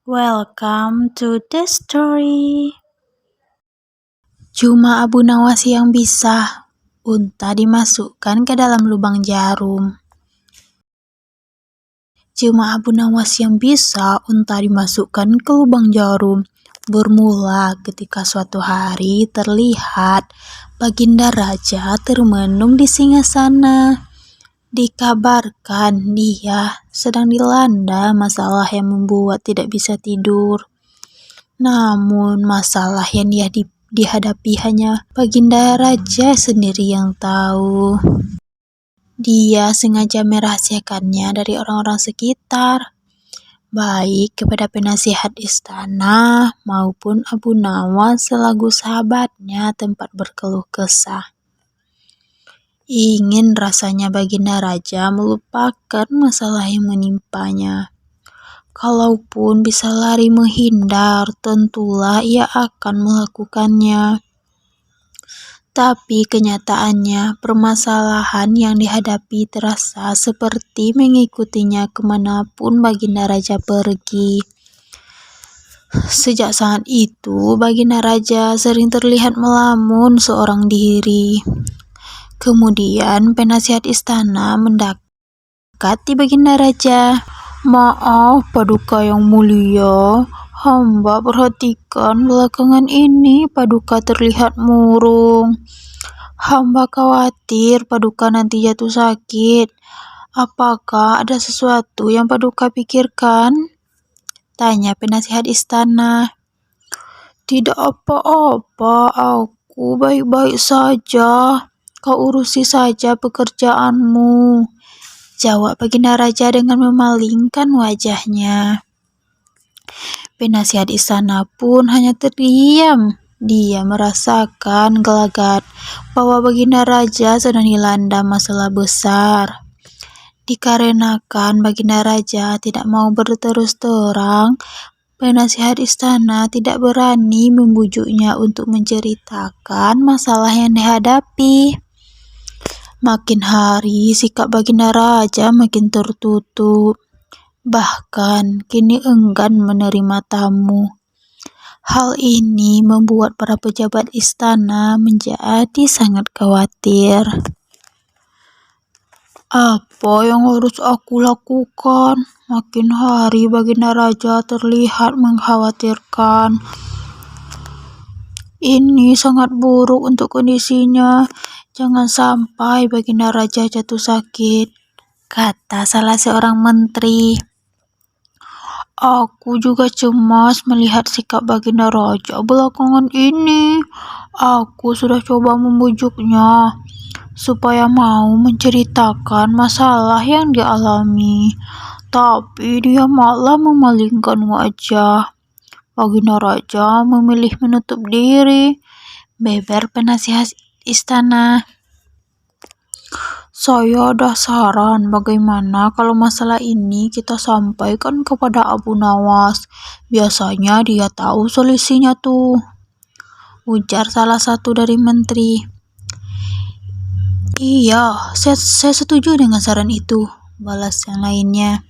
Welcome to the story. Cuma Abu Nawas yang bisa. Unta dimasukkan ke dalam lubang jarum. Cuma Abu Nawas yang bisa unta dimasukkan ke lubang jarum. Bermula ketika suatu hari terlihat Baginda Raja termenung di singgasana. Dikabarkan dia sedang dilanda masalah yang membuat tidak bisa tidur. Namun masalah yang dihadapi hanya Baginda Raja sendiri yang tahu. Dia sengaja merahasiakannya dari orang-orang sekitar, baik kepada penasihat istana maupun Abu Nawas selaku sahabatnya tempat berkeluh kesah. Ingin rasanya Baginda Raja melupakan masalah yang menimpanya. Kalaupun bisa lari menghindar, tentulah ia akan melakukannya. Tapi kenyataannya, permasalahan yang dihadapi terasa seperti mengikutinya kemanapun Baginda Raja pergi. Sejak saat itu, Baginda Raja sering terlihat melamun seorang diri. Kemudian penasihat istana mendekati Baginda Raja. Maaf, Paduka yang mulia, hamba perhatikan belakangan ini Paduka terlihat murung. Hamba khawatir Paduka nanti jatuh sakit. Apakah ada sesuatu yang Paduka pikirkan? Tanya penasihat istana. Tidak apa-apa, aku baik-baik saja. Kau urusi saja pekerjaanmu, jawab Baginda Raja dengan memalingkan wajahnya. Penasihat istana pun hanya terdiam. Dia merasakan gelagat bahwa Baginda Raja sedang dilanda masalah besar. Dikarenakan Baginda Raja tidak mau berterus terang, penasihat istana tidak berani membujuknya untuk menceritakan masalah yang dihadapi. Makin hari sikap Baginda Raja makin tertutup. Bahkan kini enggan menerima tamu. Hal ini membuat para pejabat istana menjadi sangat khawatir. Apa yang harus aku lakukan? Makin hari Baginda Raja terlihat mengkhawatirkan. Ini sangat buruk untuk kondisinya. Jangan sampai Baginda Raja jatuh sakit, kata salah seorang menteri. Aku juga cemas melihat sikap Baginda Raja belakangan ini. Aku sudah coba membujuknya supaya mau menceritakan masalah yang dialami, tapi dia malah memalingkan wajah. Baginda Raja memilih menutup diri, beber penasihat istana. Saya ada saran bagaimana kalau masalah ini kita sampaikan kepada Abu Nawas. Biasanya dia tahu solusinya tuh, ujar salah satu dari menteri. Iya, saya setuju dengan saran itu, balas yang lainnya.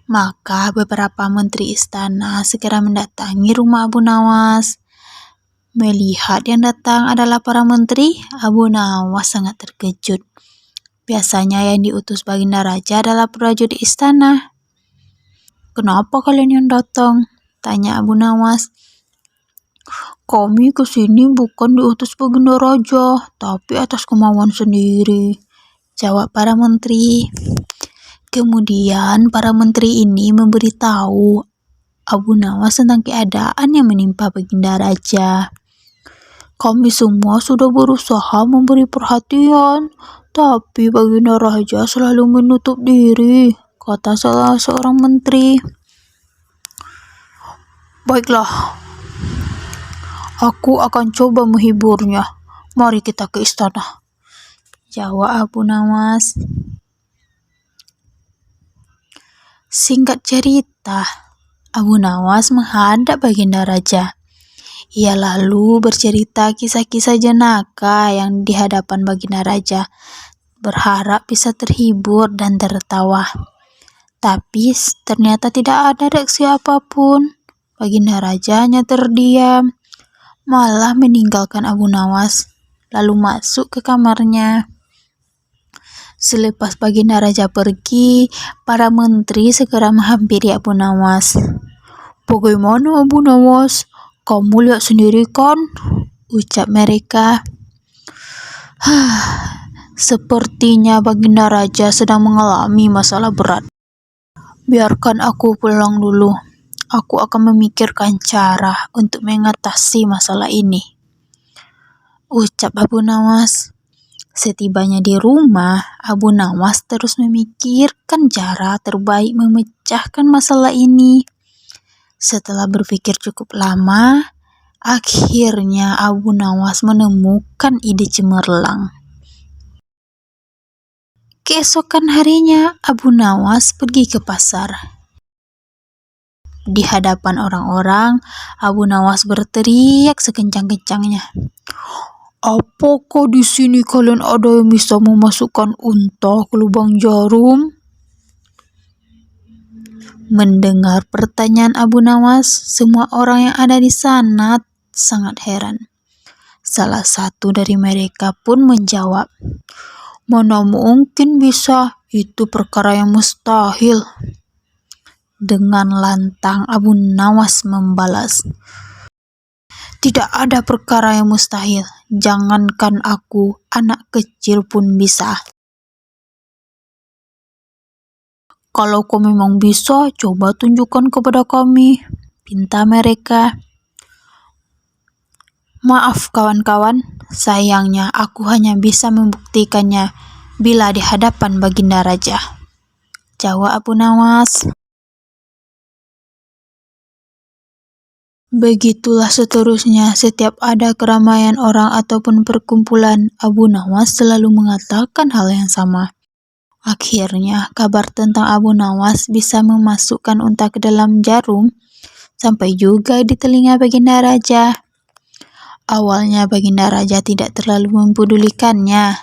Maka beberapa menteri istana segera mendatangi rumah Abu Nawas. Melihat yang datang adalah para menteri, Abu Nawas sangat terkejut. Biasanya yang diutus Baginda Raja adalah prajurit istana. Kenapa kalian yang datang? Tanya Abu Nawas. Kami kesini bukan diutus Baginda Raja, tapi atas kemauan sendiri, jawab para menteri. Kemudian para menteri ini memberitahu Abu Nawas tentang keadaan yang menimpa Baginda Raja. Kami semua sudah berusaha memberi perhatian, tapi Baginda Raja selalu menutup diri, kata salah seorang menteri. Baiklah, aku akan coba menghiburnya. Mari kita ke istana, jawab Abu Nawas. Singkat cerita, Abu Nawas menghadap Baginda Raja. Ia lalu bercerita kisah-kisah jenaka yang di hadapan Baginda Raja, berharap bisa terhibur dan tertawa. Tapi ternyata tidak ada reaksi apapun. Baginda Raja hanya terdiam, malah meninggalkan Abu Nawas, lalu masuk ke kamarnya. Selepas Baginda Raja pergi, para menteri segera menghampiri Abu Nawas. "Bagaimana Abu Nawas? Kamu lihat sendiri kan?" ucap mereka. Sepertinya Baginda Raja sedang mengalami masalah berat. Biarkan aku pulang dulu. Aku akan memikirkan cara untuk mengatasi masalah ini, ucap Abu Nawas. Setibanya di rumah, Abu Nawas terus memikirkan cara terbaik memecahkan masalah ini. Setelah berpikir cukup lama, akhirnya Abu Nawas menemukan ide cemerlang. Keesokan harinya, Abu Nawas pergi ke pasar. Di hadapan orang-orang, Abu Nawas berteriak sekencang-kencangnya, "Apakah di sini kalian ada yang bisa memasukkan unta ke lubang jarum?" Mendengar pertanyaan Abu Nawas, semua orang yang ada di sana sangat heran. Salah satu dari mereka pun menjawab, "Mana mungkin bisa, itu perkara yang mustahil." Dengan lantang Abu Nawas membalas, "Tidak ada perkara yang mustahil, jangankan aku, anak kecil pun bisa. Kalau kau memang bisa, coba tunjukkan kepada kami," pinta mereka. "Maaf kawan-kawan, sayangnya aku hanya bisa membuktikannya bila di hadapan Baginda Raja," jawab Abu Nawas. Begitulah seterusnya, setiap ada keramaian orang ataupun perkumpulan, Abu Nawas selalu mengatakan hal yang sama. Akhirnya, kabar tentang Abu Nawas bisa memasukkan unta ke dalam jarum sampai juga di telinga Baginda Raja. Awalnya Baginda Raja tidak terlalu mempedulikannya,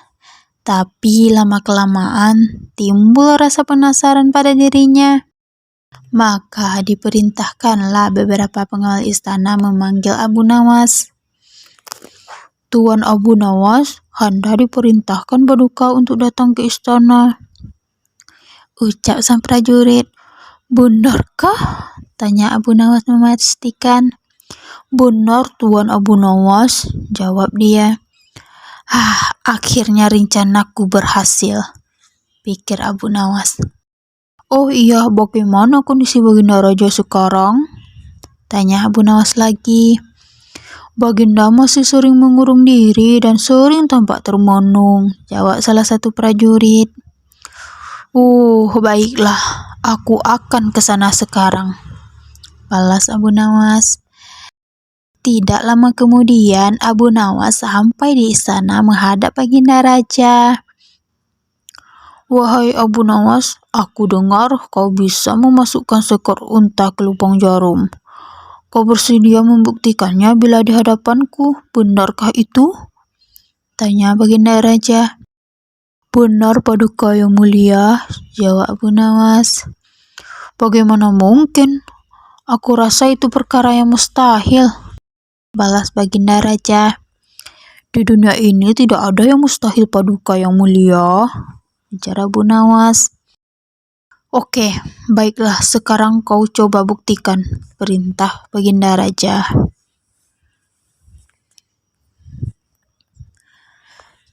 tapi lama-kelamaan timbul rasa penasaran pada dirinya. Maka diperintahkanlah beberapa pengawal istana memanggil Abu Nawas. "Tuan Abu Nawas, Anda diperintahkan Paduka untuk datang ke istana," ucap sang prajurit. "Benarkah?" tanya Abu Nawas memastikan. "Benar Tuan Abu Nawas," jawab dia. Akhirnya rencanaku berhasil," pikir Abu Nawas. "Oh iya, bagaimana kondisi Baginda Raja sekarang?" tanya Abu Nawas lagi. "Baginda masih sering mengurung diri dan sering tampak termenung," jawab salah satu prajurit. Baiklah, aku akan ke sana sekarang," balas Abu Nawas. Tidak lama kemudian, Abu Nawas sampai di istana menghadap Baginda Raja. "Wahai Abu Nawas, aku dengar kau bisa memasukkan seekor unta ke lubang jarum. Kau bersedia membuktikannya bila di hadapanku, benarkah itu?" tanya Baginda Raja. "Benar Paduka yang mulia," jawab Abu Nawas. "Bagaimana mungkin? Aku rasa itu perkara yang mustahil," balas Baginda Raja. "Di dunia ini tidak ada yang mustahil Paduka yang mulia," ujar Abu Nawas. "Oke, baiklah, sekarang kau coba buktikan," perintah Baginda Raja.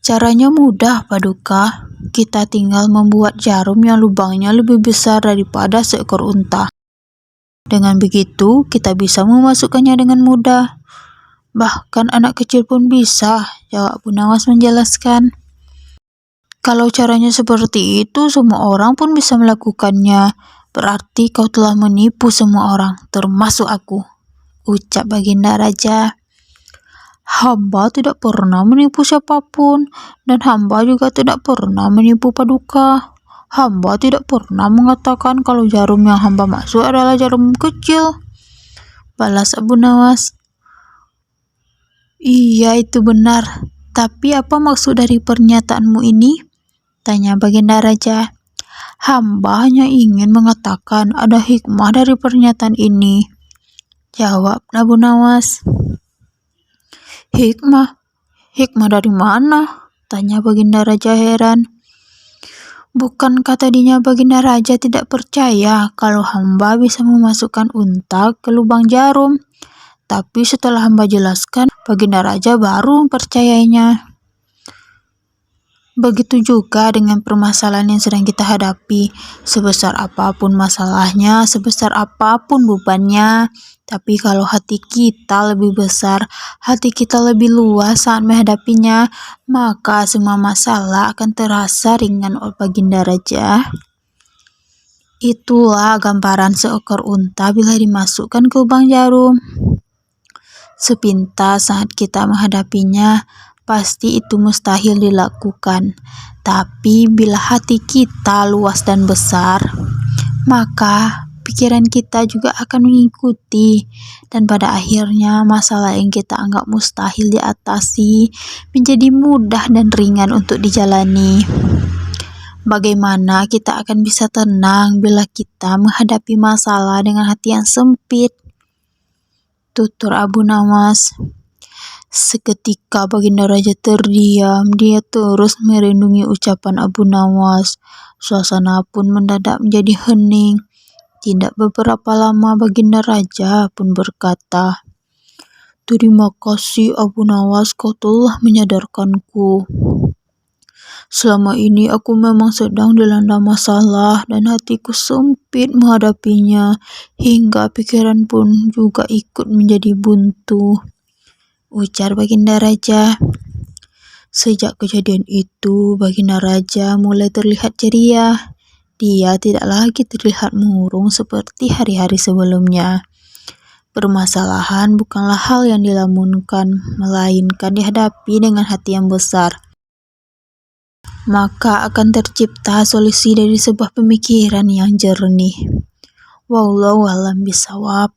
"Caranya mudah, Paduka. Kita tinggal membuat jarum yang lubangnya lebih besar daripada seekor unta. Dengan begitu, kita bisa memasukkannya dengan mudah. Bahkan anak kecil pun bisa," jawab Abu Nawas menjelaskan. "Kalau caranya seperti itu, semua orang pun bisa melakukannya. Berarti kau telah menipu semua orang, termasuk aku," ucap Baginda Raja. "Hamba tidak pernah menipu siapapun, dan hamba juga tidak pernah menipu Paduka. Hamba tidak pernah mengatakan kalau jarum yang hamba maksud adalah jarum kecil," balas Abu Nawas. "Iya, itu benar. Tapi apa maksud dari pernyataanmu ini?" tanya Baginda Raja. Hamba hanya ingin mengatakan ada hikmah dari pernyataan ini, jawab Abu Nawas. Hikmah? Hikmah dari mana? Tanya Baginda Raja heran. Bukankah tadinya Baginda Raja tidak percaya kalau hamba bisa memasukkan unta ke lubang jarum? Tapi setelah hamba jelaskan, Baginda Raja baru mempercayainya. Begitu juga dengan permasalahan yang sedang kita hadapi. Sebesar apapun masalahnya, sebesar apapun bebannya, tapi kalau hati kita lebih besar, hati kita lebih luas saat menghadapinya, maka semua masalah akan terasa ringan oleh Baginda Raja. Itulah gambaran seekor unta bila dimasukkan ke lubang jarum. Sepintas saat kita menghadapinya, pasti itu mustahil dilakukan. Tapi bila hati kita luas dan besar, maka pikiran kita juga akan mengikuti. Dan pada akhirnya masalah yang kita anggap mustahil diatasi menjadi mudah dan ringan untuk dijalani. Bagaimana kita akan bisa tenang bila kita menghadapi masalah dengan hati yang sempit? Tutur Abu Nawas. Seketika Baginda Raja terdiam, dia terus merindungi ucapan Abu Nawas. Suasana pun mendadak menjadi hening. Tidak beberapa lama Baginda Raja pun berkata, "Terima kasih Abu Nawas, kau telah menyadarkanku. Selama ini aku memang sedang dilanda masalah dan hatiku sempit menghadapinya, hingga pikiran pun juga ikut menjadi buntu," ujar Baginda Raja. Sejak kejadian itu, Baginda Raja mulai terlihat ceria. Dia tidak lagi terlihat murung seperti hari-hari sebelumnya. Permasalahan bukanlah hal yang dilamunkan, melainkan dihadapi dengan hati yang besar. Maka akan tercipta solusi dari sebuah pemikiran yang jernih. Wallahu a'lam bishawab.